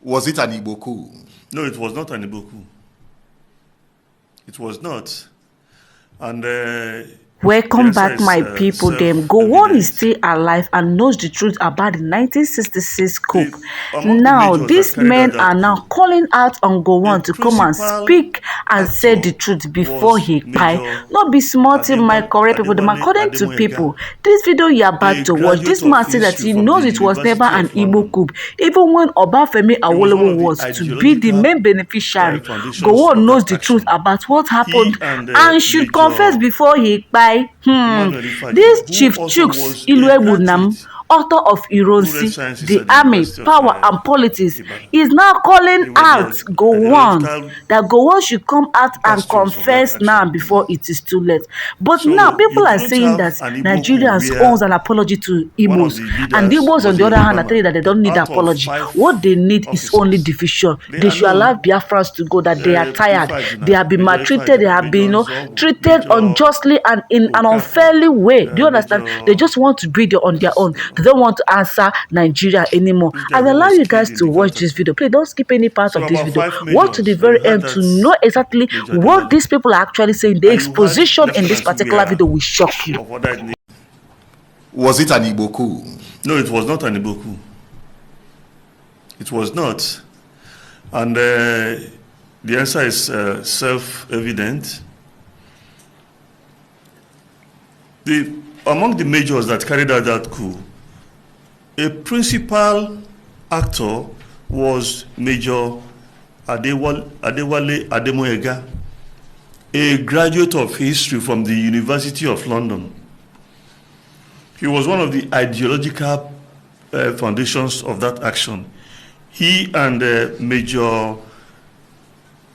Was it an Igbo coup? No, it was not an Igbo coup. It was not. And Welcome back, my people. Gowon is still alive and knows the truth about the 1966 coup. Now, these men are now calling out on Gowon to come and speak and say the truth before he die. Not be smart in my correct people. Them according to people, this video you are about to watch, this man said that he knows it was never an Igbo coup. Even when Obafemi Awolowo was to be the main beneficiary, Gowon knows the truth about what happened and should confess before he died. This Chief Chuks Iluebunam, author of Ironsi, the army, power and politics, is now calling out Gowon, that Gowon should come out and confess now before it is too late. But now people are saying that Nigerians owes an apology to Igbos, and the Igbos on the other hand are telling that they don't need apology. What they need is only division. They should allow Biafrans to go, that they are tired, they have been maltreated, they have been treated unjustly and in an unfairly way. Do you understand? They just want to breathe on their own. They don't want to answer Nigeria anymore. I will allow you guys to watch this video. Please don't skip any part of this video. Watch to the very end to know exactly what these people are actually saying. The exposition in this particular video will shock you. Was it an Igbo coup? No, it was not an Igbo coup. It was not. And the answer is self-evident. Among the majors that carried out that coup, a principal actor was Major Adewale Ademoyega, a graduate of history from the University of London. He was one of the ideological foundations of that action. He and Major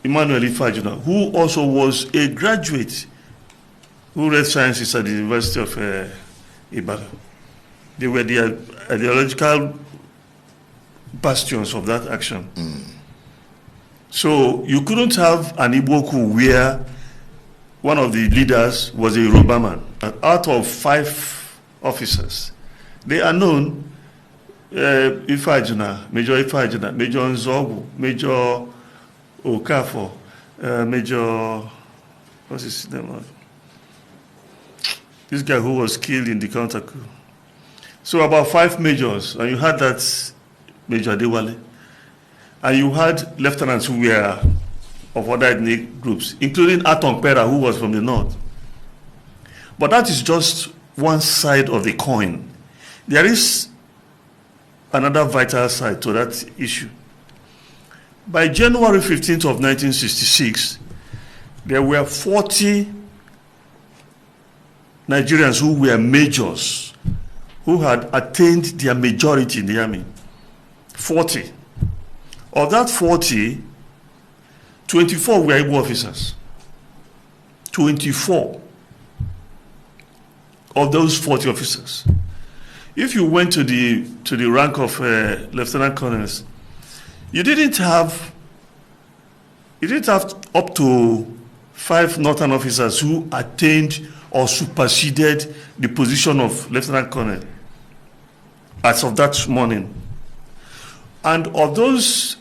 Emmanuel Ifajuna, who also was a graduate who read sciences at the University of Ibadan. They were the ideological bastions of that action. So you couldn't have an Igbo coup where one of the leaders was a Yoruba man. Out of 5 officers, they are known: Ifajuna, Major Ifajuna, Major Nzogu, Major Okafor, Major, what's his name? This guy who was killed in the counter coup. So about 5 majors, and you had that Major Adewale, and you had lieutenants who were of other ethnic groups, including Atong Pera, who was from the north. But that is just one side of the coin. There is another vital side to that issue. By January 15th of 1966, there were 40 Nigerians who were majors who had attained their majority in the army. 40. Of that 40, 24 were Igbo officers. 24 of those 40 officers. If you went to the rank of lieutenant colonels, you didn't have up to 5 northern officers who attained or superseded the position of lieutenant colonel as of that morning. And of those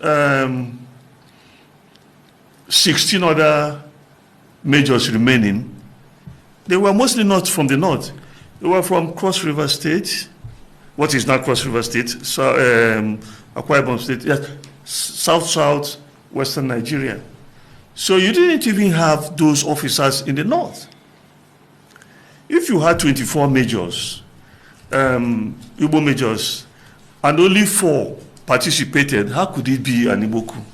16 other majors remaining, they were mostly not from the north. They were from Cross River State, what is now Cross River State, so, Akwa Ibom State, yes, south western Nigeria. So you didn't even have those officers in the north. If you had 24 majors, Igbo majors, and only 4 participated, how could it be an Igbo coup?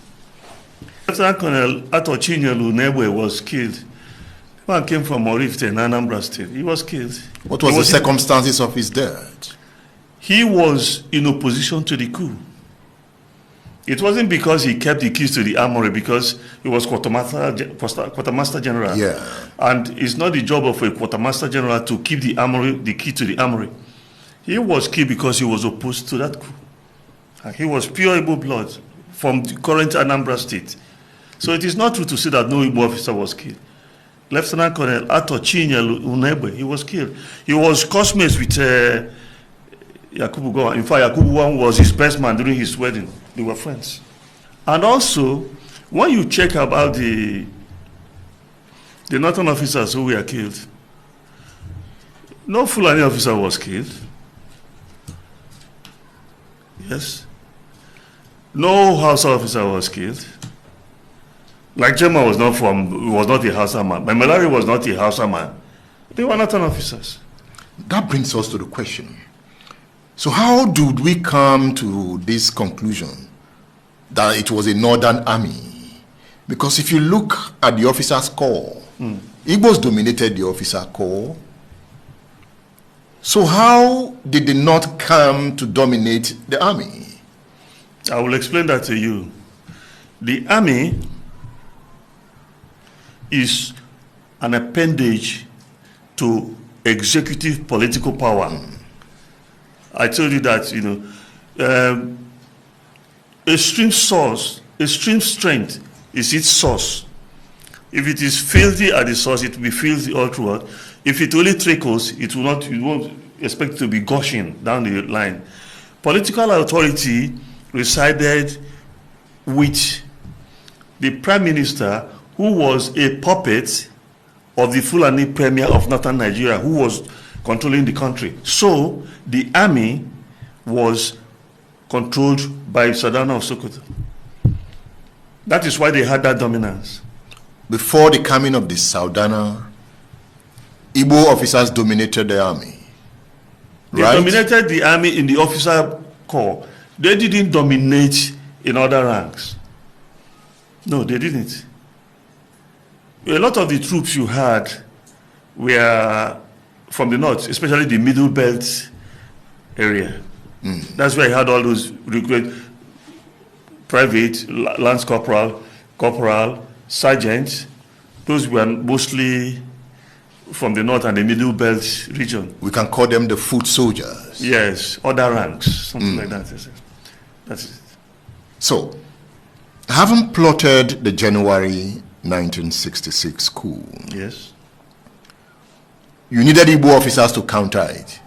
Lieutenant Colonel Ato Chinyelu Nebwe was killed. The man came from Orifte in Anambra State. He was killed. What was the circumstances of his death? He was in opposition to the coup. It wasn't because he kept the keys to the armory, because he was quartermaster general. Yeah. And it's not the job of a quartermaster general to keep the key to the armory. He was killed because he was opposed to that coup. And he was pure Igbo blood from the current Anambra State. So it is not true to say that no Igbo officer was killed. Lieutenant Colonel Ato Chinyelu Unebe, he was killed. He was classmates with Yakubu Gowon. In fact, Yakubu Gowon was his best man during his wedding. They were friends. And also, when you check about the northern officers who were killed, no Fulani officer was killed. Yes. No Hausa officer was killed. Like Jema was not a Hausa man. Memelari was not a Hausa man. They were northern officers. That brings us to the question. So how did we come to this conclusion that it was a northern army? Because if you look at the officers' corps, Igbos dominated the officer corps. So how did they not come to dominate the army? I will explain that to you. The army is an appendage to executive political power. I told you that, extreme strength is its source. If it is filthy at the source, it will be filthy all throughout. If it only trickles, you won't expect it to be gushing down the line. Political authority resided with the prime minister, who was a puppet of the Fulani premier of northern Nigeria, who was controlling the country. So the army was controlled by Sadana of Sokoto. That is why they had that dominance. Before the coming of the Saudana, Igbo officers dominated the army. They right? dominated the army in the officer corps. They didn't dominate in other ranks. No, they didn't. A lot of the troops you had were from the north, especially the middle belt area. That's where you had all those recruit private, lance corporal, sergeants. Those were mostly from the north and the middle belt region. We can call them the foot soldiers. Yes, other ranks, something like that. That's it. So, having plotted the January 1966 coup, yes, you needed Igbo officers to counter it.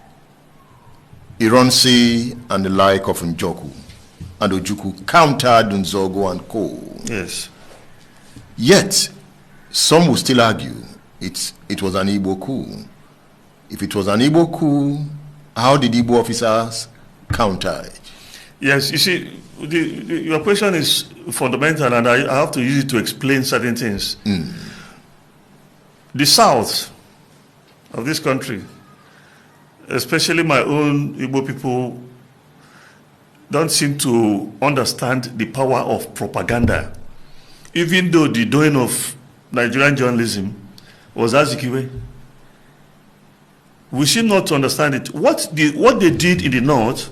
Ironsi and the like of Njoku and Ojuku countered Nzogo and Co. Yes. Yet, some will still argue it was an Igbo coup. If it was an Igbo coup, how did Igbo officers counter it? Yes, you see, your question is fundamental, and I have to use it to explain certain things. The south of this country, especially my own Igbo people, don't seem to understand the power of propaganda. Even though the doing of Nigerian journalism was Azikiwe, we seem not to understand it. What they did in the north,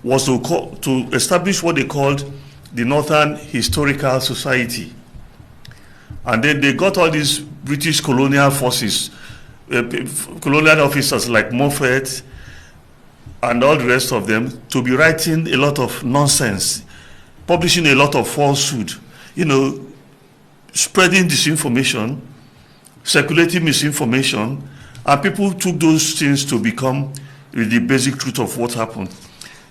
was to establish what they called the Northern Historical Society. And then they got all these British colonial forces, colonial officers like Moffat and all the rest of them, to be writing a lot of nonsense, publishing a lot of falsehood, spreading disinformation, circulating misinformation, and people took those things to become the basic truth of what happened.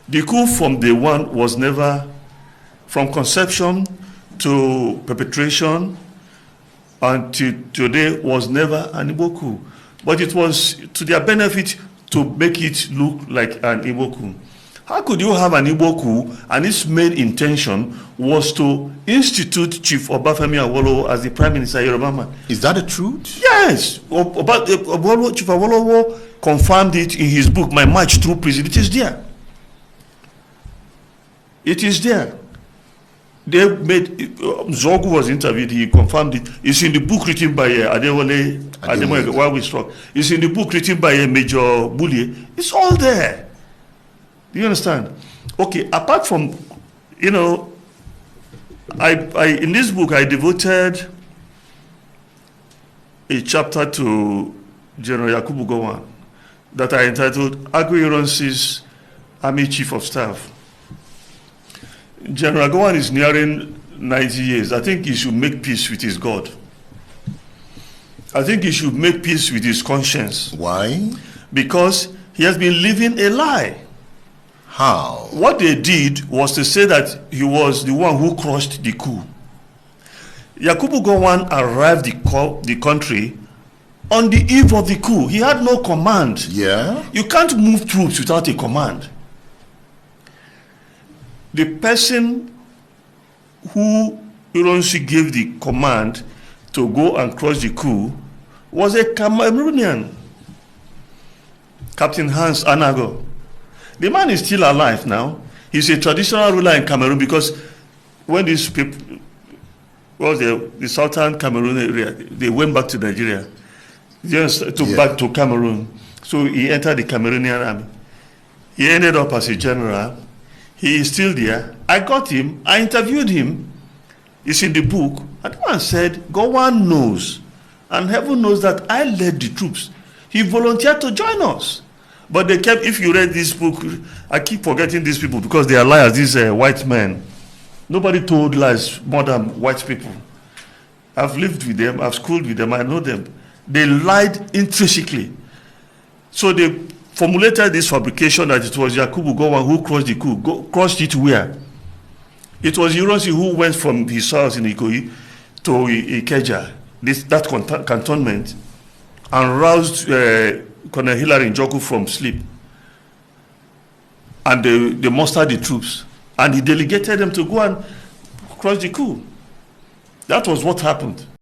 The coup from day one was never, from conception to perpetration until today, was never an Igbo coup. But it was to their benefit to make it look like an Igbo coup. How could you have an Igbo coup and its main intention was to institute Chief Obafemi Awolowo as the Prime Minister of Yoruba man? Is that the truth? Yes. Chief Awolowo confirmed it in his book, My March Through Prison. It is there. It is there. They made, Zogu was interviewed, he confirmed it. It's in the book written by Adewale, Why We Struck. It's in the book written by Major Bullier. It's all there. Do you understand? Okay, apart from, I in this book, I devoted a chapter to General Yakubu Gowon that I entitled Agui Ironsi's Army Chief of Staff. General Gowon is nearing 90 years. I think he should make peace with his God. I think he should make peace with his conscience. Why? Because he has been living a lie. How? What they did was to say that he was the one who crushed the coup. Yakubu Gowon arrived the country on the eve of the coup. He had no command. Yeah. You can't move troops without a command. The person who Ironsi gave the command to go and crush the coup was a Cameroonian, Captain Hans Anago. The man is still alive now. He's a traditional ruler in Cameroon, because when these people, well, the southern Cameroon area, they went back to Nigeria, back to Cameroon. So he entered the Cameroonian army. He ended up as a general. He is still there. I got him. I interviewed him. It's in the book. And the man said, Gowon knows, and heaven knows that I led the troops. He volunteered to join us. But they kept, if you read this book, I keep forgetting these people because they are liars, these white men. Nobody told lies more than white people. I've lived with them, I've schooled with them, I know them. They lied intrinsically. So they formulated this fabrication that it was Yakubu Gowon who crushed the coup. Crushed it where? It was Ironsi who went from his house in Ikoyi to Ikeja, that cantonment, and roused Colonel Hilary Njoku from sleep. And they mustered the troops. And he delegated them to go and crush the coup. That was what happened.